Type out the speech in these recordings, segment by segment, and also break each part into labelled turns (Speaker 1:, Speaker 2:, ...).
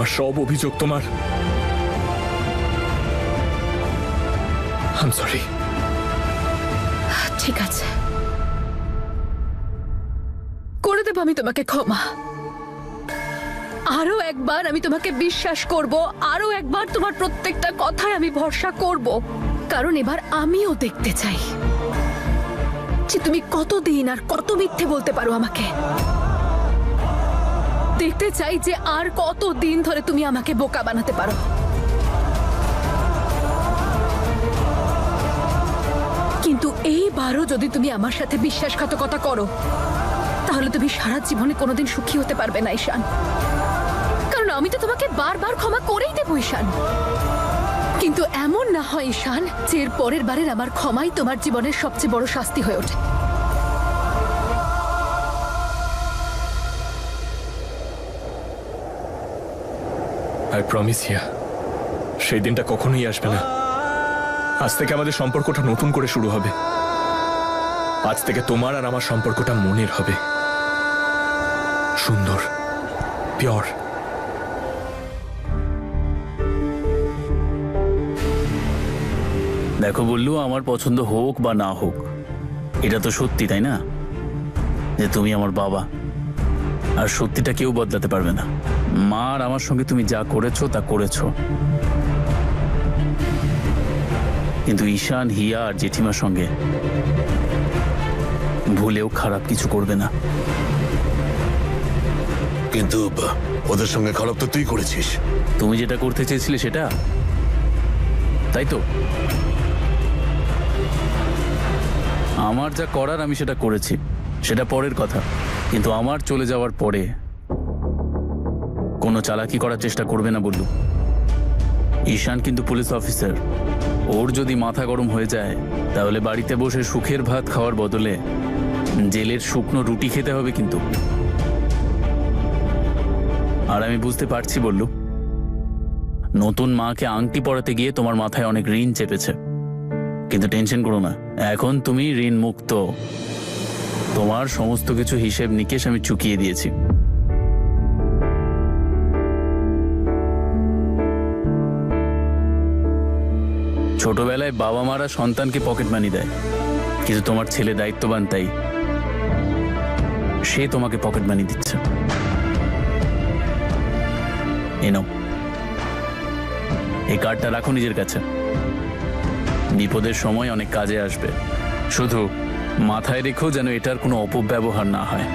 Speaker 1: আমার সব অভিযোগ তোমার। I am sorry.
Speaker 2: ঠিক আছে, করে দেব আমি তোমাকে ক্ষমা। আরো একবার আমি তোমাকে বিশ্বাস করব, আরো একবার তোমার প্রত্যেকটা কথায় আমি ভরসা করব, কারণ এবার আমিও দেখতে চাই যে তুমি কতদিন আর কত মিথ্যে বলতে পারো আমাকে। দেখতে চাই যে আর কতদিন ধরে তুমি আমাকে বোকা বানাতে পারো। কিন্তু এইবারও যদি তুমি আমার সাথে বিশ্বাসঘাতকতা করো, তাহলে তুমি সারা জীবনে কোনোদিন সুখী হতে পারবে না ঈশান। কারণ আমি তো তোমাকে বারবার ক্ষমা করেই দেবো ঈশান। কিন্তু এমন না হয় ঈশান যে এর পরের বারের আমার ক্ষমাই তোমার জীবনের সবচেয়ে বড় শাস্তি হয়ে ওঠে।
Speaker 1: আই প্রমিস হিয়া, সেই দিনটা কখনোই আসবে না। আজ থেকে আমাদের সম্পর্কটা নতুন করে শুরু হবে। আজ থেকে তোমার আর আমার সম্পর্কটা মনের হবে, সুন্দর, পিওর।
Speaker 3: দেখো বললু, আমার পছন্দ হোক বা না হোক, এটা তো সত্যি, তাই না? যে তুমি আমার বাবা, আর সত্যিটা কেউ বদলাতে পারবে না। মা আর আমার সঙ্গে তুমি যা করেছো তা করেছো, কিন্তু ঈশান, হিয়া আর জেঠিমার সঙ্গে ভুলেও খারাপ কিছু করবে না।
Speaker 4: কিন্তু ওদের সঙ্গে খারাপ তো তুই করেছিস।
Speaker 3: তুমি যেটা করতে চেয়েছিলে সেটা, তাই তো? আমার যা করার আমি সেটা করেছি, সেটা পরের কথা। কিন্তু আমার চলে যাওয়ার পরে কোনো চালাকি করার চেষ্টা করবে না বললু। ঈশান কিন্তু পুলিশ অফিসার, ওর যদি মাথা গরম হয়ে যায় তাহলে বাড়িতে বসে সুখের ভাত খাওয়ার বদলে জেলের শুকনো রুটি খেতে হবে কিন্তু। আর আমি বুঝতে পারছি বললু, নতুন মাকে আংটি পরাতে গিয়ে তোমার মাথায় অনেক ঋণ চেপেছে, কিন্তু টেনশন করো না, এখন তুমি ঋণ মুক্ত। তোমার সমস্ত কিছু হিসেব নিকেশ আমি চুকিয়ে দিয়েছি। ছোটবেলায় বাবা মারা সন্তানকে পকেট মানি দেয়, কিন্তু তোমার ছেলে দায়িত্ববান, তাই সে তোমাকে পকেট মানি দিচ্ছে। এনো, এই কার্ডটা রাখো নিজের কাছে, বিপদের সময় অনেক কাজে আসবে। শুধু মাথায় রেখো যেন এটার কোনো অপব্যবহার না হয়।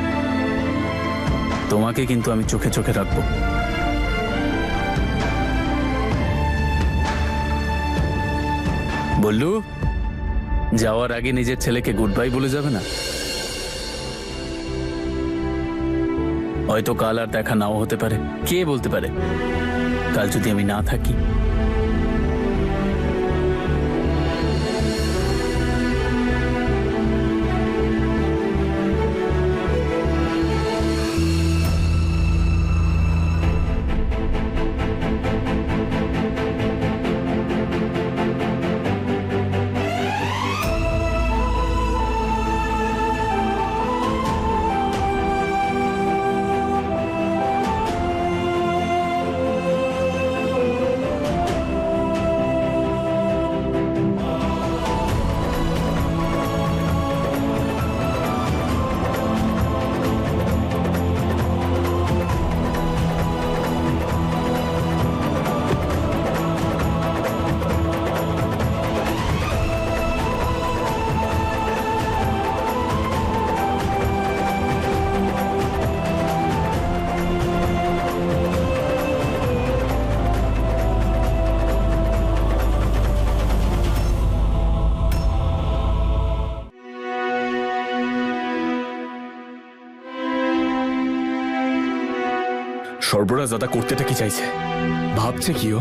Speaker 3: তোমাকে কিন্তু আমি চোখে চোখে রাখবো। বললু, যাওয়ার আগে নিজের ছেলেকে গুড বাই বলে যাবে না? হয়তো কাল আর দেখা নাও হতে পারে, কে বলতে পারে কাল যদি আমি না থাকি।
Speaker 1: সর্বরাজ দাদা করতেটা কি চাইছে, ভাবছে কি ও?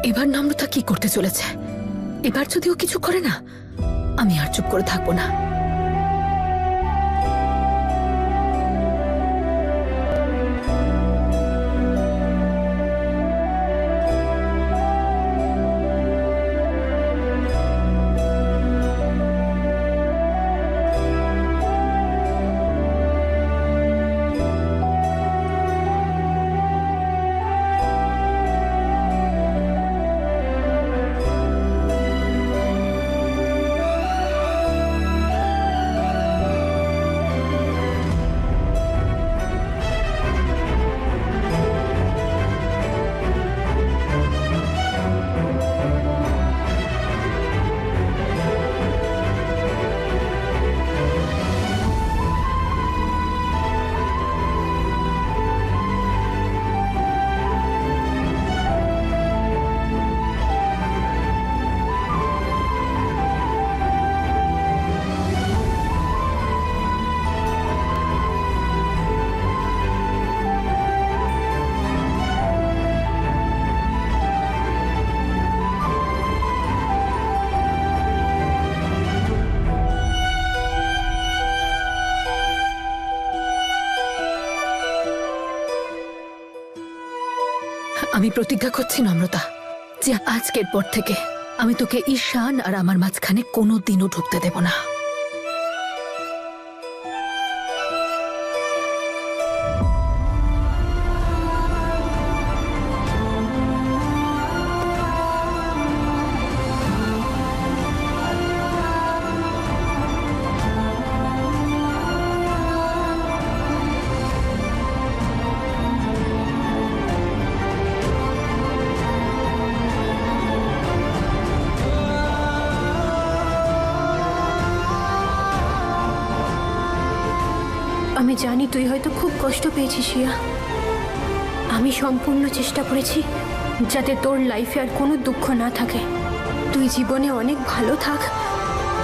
Speaker 2: এবার নম্রতা কি করতে চলেছে? এবার যদি ও কিছু করে না, আমি আর চুপ করে থাকবো না। আমি প্রতিজ্ঞা করছি নম্রতা যে আজকের পর থেকে আমি তোকে ঈশান আর আমার মাঝখানে কোনোদিনও ঢুকতে দেব না।
Speaker 5: আমি জানি তুই হয়তো খুব কষ্ট পেয়েছিস রিয়া। আমি সম্পূর্ণ চেষ্টা করেছি যাতে তোর লাইফে আর কোনো দুঃখ না থাকে। তুই জীবনে অনেক ভালো থাক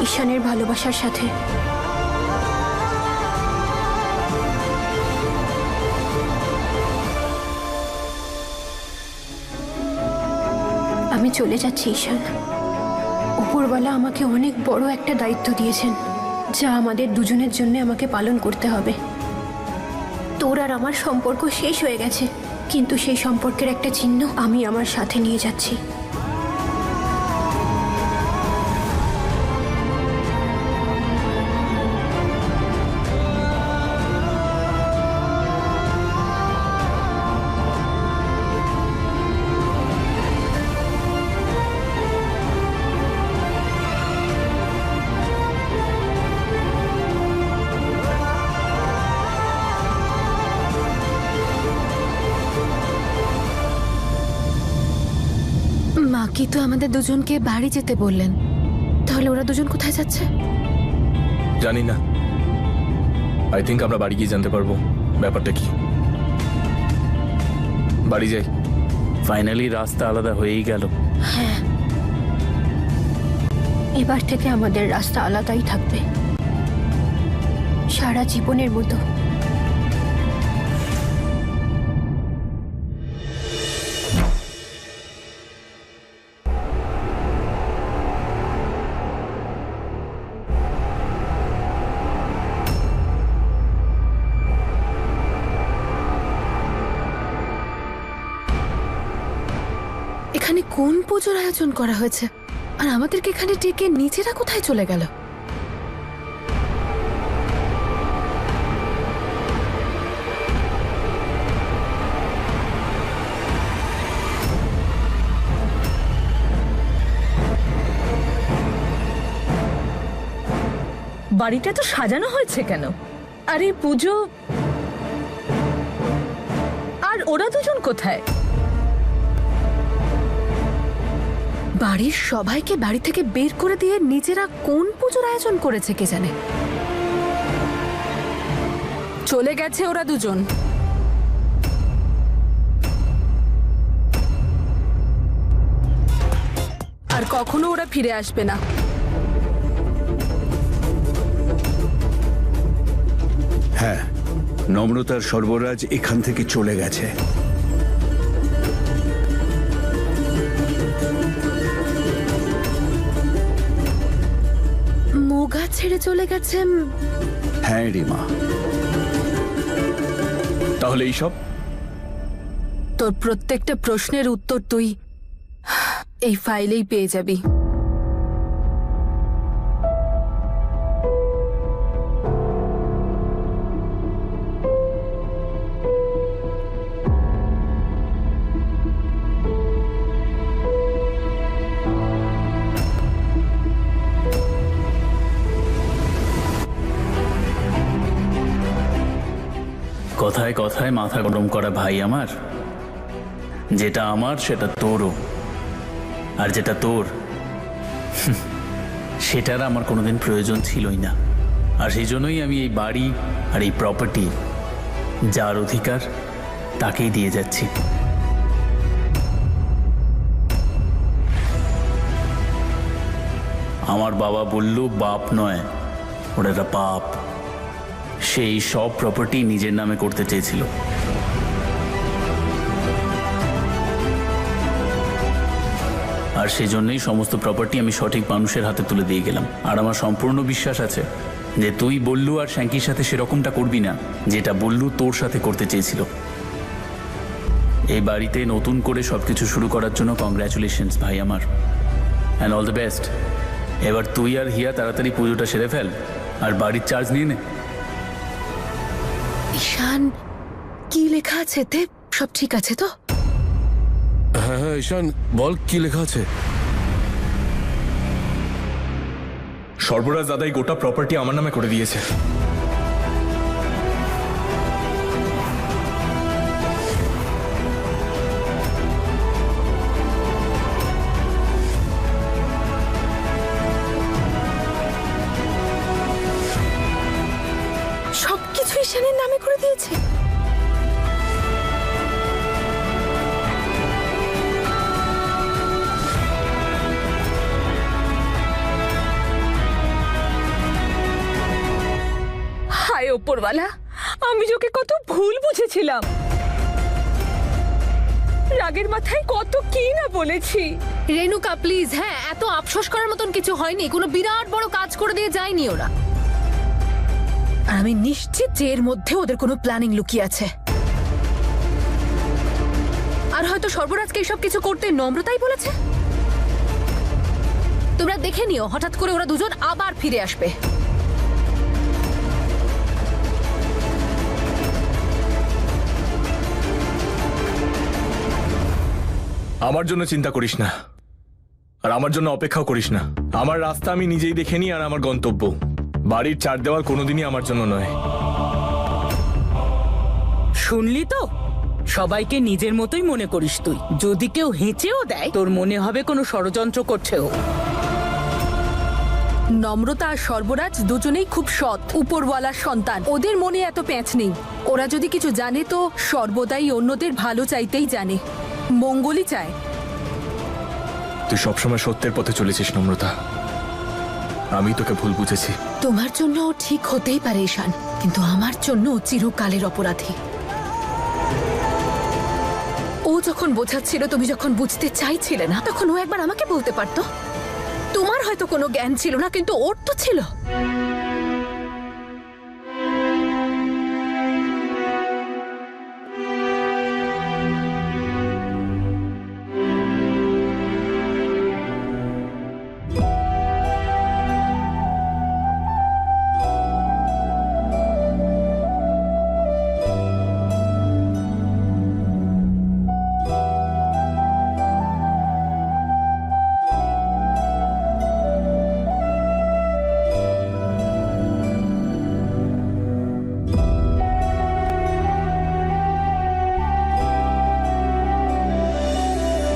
Speaker 5: ঈশানের ভালোবাসার সাথে। আমি চলে যাচ্ছি ঈশান। উপরওয়ালা আমাকে অনেক বড় একটা দায়িত্ব দিয়েছেন, যা আমাদের দুজনের জন্য আমাকে পালন করতে হবে। তোর আর আমার সম্পর্ক শেষ হয়ে গেছে, কিন্তু সেই সম্পর্কের একটা চিহ্ন আমি আমার সাথে নিয়ে যাচ্ছি।
Speaker 2: মা কি তো আমাদের দুজনকে বাড়ি যেতে বললেন, তাহলে ওরা দুজন কোথায় যাচ্ছে?
Speaker 1: জানি না, আই থিঙ্ক আমরা বাড়ি গিয়ে জানতে পারবো ব্যাপারটা কি। বাড়ি যাই।
Speaker 3: ফাইনালি রাস্তা আলাদা হয়েই গেল।
Speaker 5: হ্যাঁ, এবার থেকে আমাদের রাস্তা আলাদাই থাকবে, সারা জীবনের মতো।
Speaker 2: এখানে কোন পুজোর আয়োজন করা হয়েছে, আর আমাদেরকে এখানে ডেকে নিজেরা কোথায় চলে গেল?
Speaker 6: বাড়িটা তো সাজানো হয়েছে কেন? আরে পুজো, আর ওরা দুজন কোথায়?
Speaker 2: বাড়ির সবাইকে বাড়ি থেকে বের করে দিয়ে নিজেরা কোন পুজোর আয়োজন করেছে কে জানে।
Speaker 6: চলে গেছে ওরা দুজন। আর কখনো ওরা ফিরে আসবে না।
Speaker 7: হ্যাঁ, নম্রতার সর্বরাজ এখান থেকে চলে গেছে।
Speaker 2: মোগা ছেড়ে চলে গেছে।
Speaker 7: হ্যাঁ রিমা।
Speaker 1: তাহলে এইসব
Speaker 6: তোর প্রত্যেকটা প্রশ্নের উত্তর তুই এই ফাইলেই পেয়ে যাবি।
Speaker 3: কথায় কথায় মাথা গরম করা ভাই আমার, যেটা আমার সেটা তোরও, আর যেটা তোর সেটার আমার কোনোদিন প্রয়োজন ছিলই না। আর সেই জন্যই আমি এই বাড়ি আর এই প্রপার্টি যার অধিকার তাকেই দিয়ে যাচ্ছি। আমার বাবা বলল বাপ নয়, ওটা একটা পাপ। সেই সব প্রপার্টি নিজের নামে করতে চেয়েছিল। আর সেজন্যই সমস্ত প্রপার্টি আমি সঠিক মানুষের হাতে তুলে দিয়ে গেলাম। আর আমার সম্পূর্ণ বিশ্বাস আছে যে তুই বললু আর শ্যাঙ্কির সাথে সেরকমটা করবি না যেটা বললু তোর সাথে করতে চেয়েছিল। এই বাড়িতে নতুন করে সবকিছু শুরু করার জন্য কংগ্রাচুলেশনস ভাই আমার, অ্যান্ড অল দ্য বেস্ট। এবার তুই আর হিয়া তাড়াতাড়ি পুজোটা সেরে ফেল আর বাড়ির চার্জ নিয়ে নে।
Speaker 2: ঈশান, কি লেখা আছে এতে? সব ঠিক আছে তো?
Speaker 4: হ্যাঁ হ্যাঁ ঈশান, বল কি লেখা আছে।
Speaker 1: সর্বরাজ দাদাই গোটা প্রপার্টি আমার নামে করে দিয়েছে।
Speaker 2: সবকিছু ঈশানের নামে করে দিয়েছে?
Speaker 6: হায় ওপরওয়ালা, আমি ওকে কত ভুল বুঝেছিলাম। রাগের মাথায় কত কি না বলেছি।
Speaker 2: রেণুকা প্লিজ, হ্যাঁ, এত আফসোস করার মতন কিছু হয়নি। কোনো বিরাট বড় কাজ করে দিয়ে যায়নি ওরা। আর আমি নিশ্চিত যে এর মধ্যে ওদের কোনো প্ল্যানিং লুকিয়ে আছে। আর হয়তো সর্বরাজকে এসব কিছু করতে নম্রতাই বলেছে। তোমরা দেখে নিও, হঠাৎ করে ওরা দুজন আবার ফিরে আসবে।
Speaker 1: আমার জন্য চিন্তা করিস না, আর আমার জন্য অপেক্ষাও করিস না। আমার রাস্তা আমি নিজেই দেখে নিই, আর আমার গন্তব্য বাড়ির চার দেওয়াল কোনোদিনই আমার জন্য নয়।
Speaker 6: শুনলি তো, সবাইকে নিজের মতোই মনে করিস তুই। যদি কেউ হেঁচেও দেয়, তোর মনে হবে কোনো ষড়যন্ত্র করছে ও।
Speaker 2: নম্রতা আর সর্বরাজ দুজনেই খুব সৎ, উপরওয়ালার সন্তান। ওদের মনে এত প্যাঁচ নেই। ওরা যদি কিছু জানে তো সর্বদাই অন্যদের ভালো চাইতেই জানে, মঙ্গলই চায়।
Speaker 1: তুই সবসময় সত্যের পথে চলেছিস নম্রতা, আমি তোকে ভুল বুঝেছি।
Speaker 2: তোমার জন্য ও ঠিক হতেই পারে ঈশান, কিন্তু আমার জন্য ও চিরকালের অপরাধী। ও যখন বোঝাচ্ছিল, তুমি যখন বুঝতে চাইছিলে না, তখন ও একবার আমাকে বলতে পারতো। তোমার হয়তো কোনো জ্ঞান ছিল না, কিন্তু ওর তো ছিল।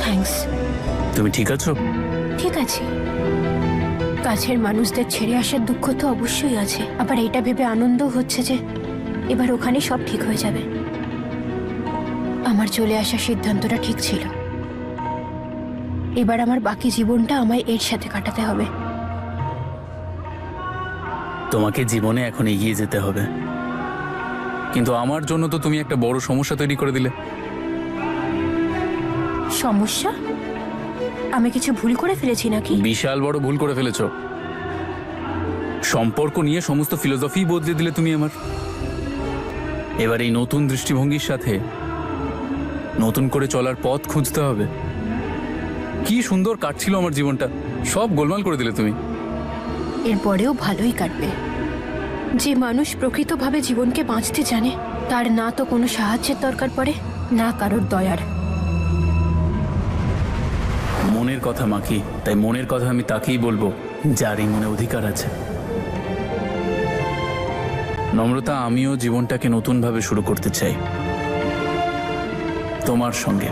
Speaker 5: থ্যাঙ্কস।
Speaker 3: তুমি ঠিক আছো?
Speaker 5: ঠিক আছে। কাছের মানুষদের ছেড়ে আসার দুঃখ তো অবশ্যই আছে, আবার এটা ভেবে আনন্দও হচ্ছে যে এবার ওখানে সব ঠিক হয়ে যাবে। আমার চলে আসার সিদ্ধান্তটা ঠিক ছিল। এবার আমার বাকি জীবনটা আমায় এর সাথে কাটাতে হবে।
Speaker 3: তোমাকে জীবনে এখন এগিয়ে যেতে হবে, কিন্তু আমার জন্য তো তুমি একটা বড় সমস্যা তৈরি করে দিলে।
Speaker 5: সমস্যা? আমি কিছু ভুল করে ফেলেছি নাকি?
Speaker 3: বিশাল বড় ভুল করে ফেলেছো। সম্পর্ক নিয়ে সমস্ত ফিলোসফি বদলে দিলে তুমি আমার। এবার এই নতুন দৃষ্টিভঙ্গির সাথে নতুন করে চলার পথ খুঁজতে হবে। কি সুন্দর কাটছিল আমার জীবনটা, সব গোলমাল করে দিলে তুমি।
Speaker 5: এরপরেও ভালোই কাটবে। যে মানুষ প্রকৃতভাবে জীবনকে বাঁচতে জানে, তার না তো কোনো সাহায্যের দরকার পড়ে, না কারোর দয়ার।
Speaker 3: মনের কথা মাখি, তাই মনের কথা আমি তাকেই বলবো যার এই মনে অধিকার আছে। নম্রতা, আমিও জীবনটাকে নতুনভাবে শুরু করতে চাই তোমার সঙ্গে।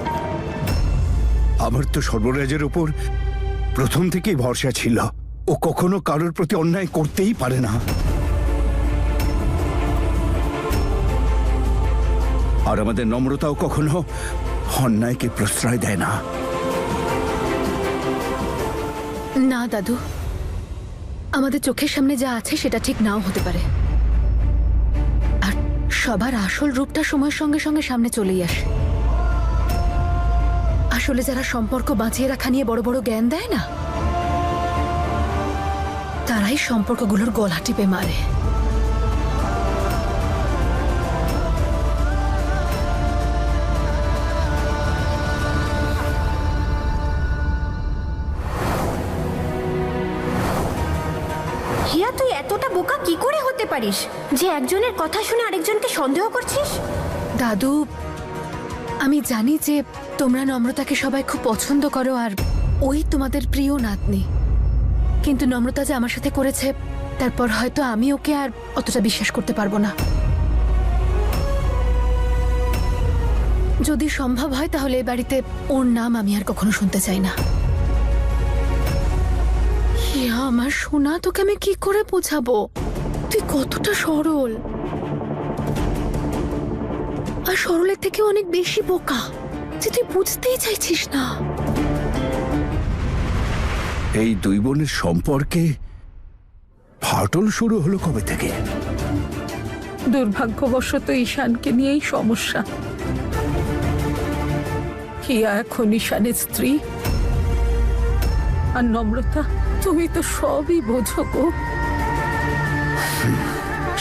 Speaker 7: আমার তো সর্বরাজের ওপর প্রথম থেকেই ভরসা ছিল। ও কখনো কারোর প্রতি অন্যায় করতেই পারে না। আর আমাদের নম্রতাও কখনো অন্যায়কে প্রশ্রয় দেয় না।
Speaker 2: না দাদু, আমাদের চোখের সামনে যা আছে সেটা ঠিক নাও হতে পারে, আর সবার আসল রূপটা সময়ের সঙ্গে সঙ্গে সামনে চলেই আসে। আসলে যারা সম্পর্ক বাঁচিয়ে রাখা নিয়ে বড় বড় জ্ঞান দেয় না, তারাই সম্পর্কগুলোর গলা টিপে মারে।
Speaker 5: বোকা কি করে হতে পারিস যে একজনের কথা শুনে আরেকজনকে সন্দেহ করছিস?
Speaker 2: দাদু, আমি জানি যে তোমরা নম্রতাকে সবাই খুব পছন্দ করো আর ওই তোমাদের প্রিয় নাতনি, কিন্তু নম্রতা যে আমার সাথে করেছে তারপর হয়তো আমি ওকে আর অতটা বিশ্বাস করতে পারবো না। যদি সম্ভব হয় তাহলে এই বাড়িতে ওর নাম আমি আর কখনো শুনতে চাই না। হিয়া আমার সোনা, তোকে আমি কি করে বোঝাবো তুই কতটা সরল, আর সরলের থেকে অনেক বেশি বোকা যে তুই বুঝতেই চাইছিস না।
Speaker 7: এই দুই বোনের সম্পর্কে ফাটল শুরু হলো কবে থেকে?
Speaker 6: দুর্ভাগ্যবশত ঈশানকে নিয়েই সমস্যা। হিয়া এখন ঈশানের স্ত্রী, আর নম্রতা তুমি তো সবই বোঝো গো।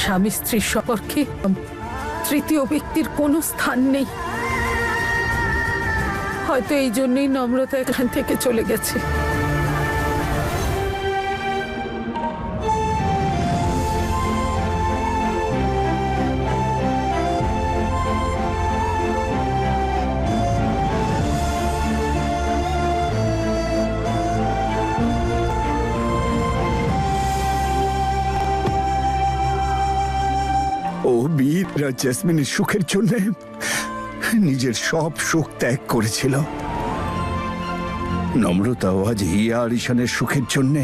Speaker 6: স্বামী স্ত্রীর সম্পর্কে তৃতীয় ব্যক্তির কোনো স্থান নেই। হয়তো এই জন্যই নম্রতা এখান থেকে চলে গেছে।
Speaker 7: ও বীর আর জেসমিনের সুখের জন্য নিজের সব সুখ ত্যাগ করেছিল। নম্রতাও আজ হিয়া আর ঈশানের সুখের জন্য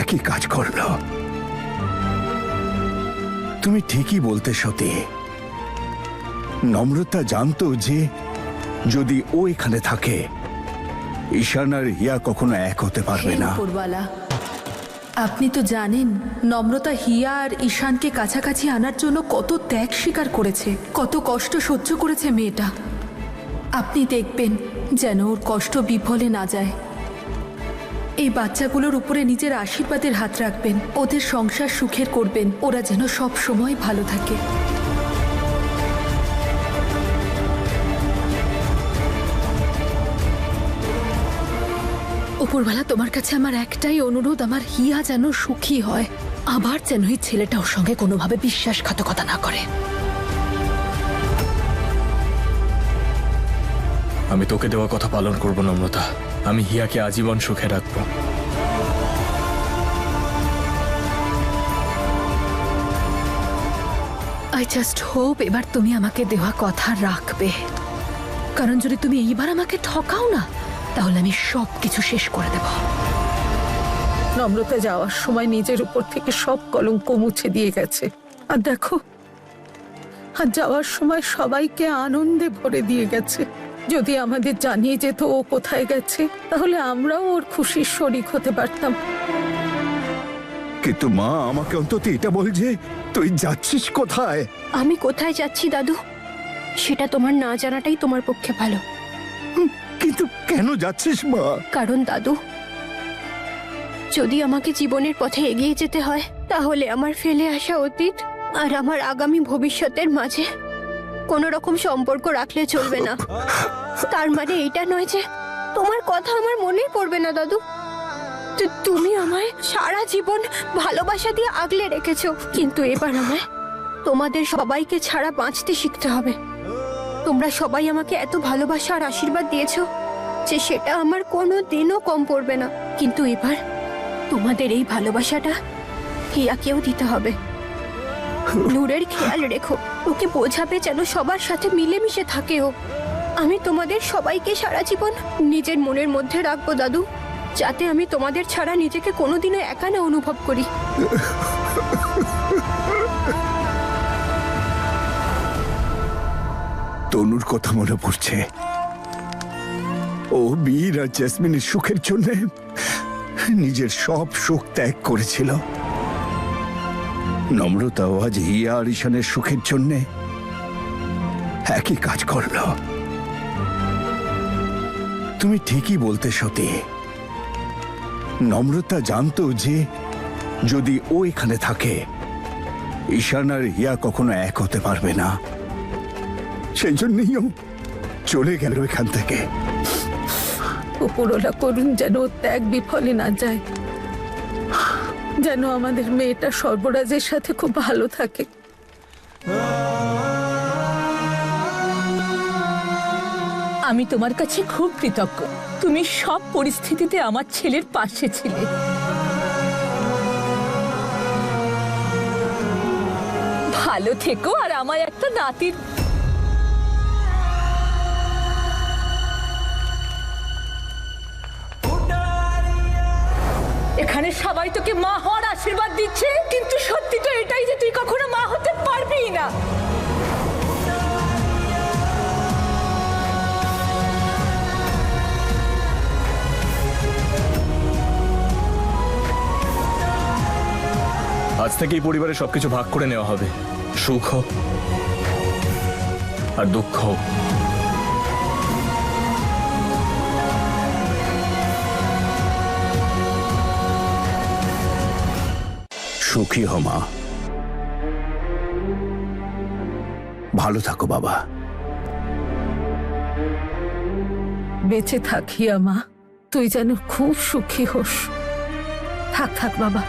Speaker 7: একই কাজ করল। তুমি ঠিকই বলতে সতী, নম্রতা জানতো যে যদি ও এখানে থাকে ঈশান আর হিয়া কখনো এক হতে পারবে না।
Speaker 8: উপরওয়ালা, আপনি তো জানেন নম্রতা হিয়া আর ঈশানকে কাছাকাছি আনার জন্য কত ত্যাগ স্বীকার করেছে, কত কষ্ট সহ্য করেছে মেয়েটা। আপনি দেখবেন যেন ওর কষ্ট বিফলে না যায়। এই বাচ্চাগুলোর উপরে নিজের আশীর্বাদের হাত রাখবেন, ওদের সংসার সুখের করবেন, ওরা যেন সব সময় ভালো থাকে।
Speaker 2: উপরওয়ালা, তোমার কাছে আমার একটাই অনুরোধ, আমার হিয়া যেন সুখী হয়, আবার যেন এই ছেলেটা ওর সঙ্গে কোনোভাবে বিশ্বাসঘাতকতা না করে।
Speaker 1: আমি তোকে দেওয়া কথা পালন করব নম্রতা। আমি হিয়াকে আজীবন সুখে রাখবো।
Speaker 2: আই জাস্ট হোপ এবার তুমি আমাকে দেওয়া কথা রাখবে, কারণ যদি তুমি এইবার আমাকে ঠকাও না তাহলে আমি সব কিছু শেষ করে দেব।
Speaker 6: নম্রতা যাওয়ার সময় নিজের উপর থেকে সব কলঙ্ক মুছে দিয়ে গেছে, আর দেখো আর যাওয়ার সময় সবাইকে আনন্দে ভরে দিয়ে গেছে। যদি আমাদের জানিয়ে যেত ও কোথায় গেছে তাহলে আমরাও ওর খুশির শরিক হতে পারতাম।
Speaker 7: কিন্তু মা, আমাকে অন্তত এটা বল যে তুই যাচ্ছিস কোথায়?
Speaker 5: আমি কোথায় যাচ্ছি দাদু সেটা তোমার না জানাটাই তোমার পক্ষে ভালো।
Speaker 7: কিন্তু কেন যাচ্ছিস মা?
Speaker 5: কারণ দাদু, যদি আমাকে জীবনের পথে এগিয়ে যেতে হয় তাহলে আমার ফেলে আসা অতীত আর আমার আগামী ভবিষ্যতের মাঝে কোনো রকম সম্পর্ক রাখলে চলবে না। তার মানে এটা নয় যে তোমার কথা আমার মনেই পড়বে না দাদু। তুমি আমায় সারা জীবন ভালোবাসা দিয়ে আগলে রেখেছো, কিন্তু এবার আমায় তোমাদের সবাইকে ছাড়া বাঁচতে শিখতে হবে। তোমরা সবাই আমাকে এত ভালোবাসা আর আশীর্বাদ দিয়েছো যে সেটা আমার কোনো দিনও কম পড়বে না, কিন্তু এবার তোমাদের এই ভালোবাসাটা হিয়াকেও দিতে হবে। নূরের খেয়াল রেখো, ওকে বোঝাবে যেন সবার সাথে মিলেমিশে থাকে ও। আমি তোমাদের সবাইকে সারা জীবন নিজের মনের মধ্যে রাখবো দাদু, যাতে আমি তোমাদের ছাড়া নিজেকে কোনোদিনও একা না অনুভব করি।
Speaker 7: তনুর কথা মনে পড়ছে। ও বীর আর জেসমিনের সুখের জন্য নিজের সব সুখ ত্যাগ করেছিল। নম্রতাও আজ হিয়া আর ঈশানের সুখের জন্য একই কাজ করল। তুমি ঠিকই বলতে সতী, নম্রতা জানতো যে যদি ও এখানে থাকে ঈশান আর হিয়া কখনো এক হতে পারবে না। সেই জন্যই ও চলে গেল এখান থেকে।
Speaker 6: উপরওয়ালা করুন যেন ওর ত্যাগ বিফলে না যায়। যেন আমাদের মেয়েটা সর্বরাজের সাথে খুব ভালো থাকে।
Speaker 9: আমি তোমার কাছে খুব কৃতজ্ঞ। তুমি সব পরিস্থিতিতে আমার ছেলের পাশে ছিলে। ভালো থেকো আর আমার একটা নাতির এখানে সবাই তোকে মা হওয়ার আশীর্বাদ দিচ্ছে, কিন্তু সত্যি তো এটাই যে তুই কখনো মা হতে পারবি না।
Speaker 1: আজ থেকে এই পরিবারের সবকিছু ভাগ করে নেওয়া হবে, সুখ হোক আর দুঃখ হোক।
Speaker 7: সুখী হো মা, ভালো থাকো বাবা।
Speaker 6: বেঁচে থাকিয়া মা, তুই যেন খুব সুখী হোস। থাক থাক বাবা।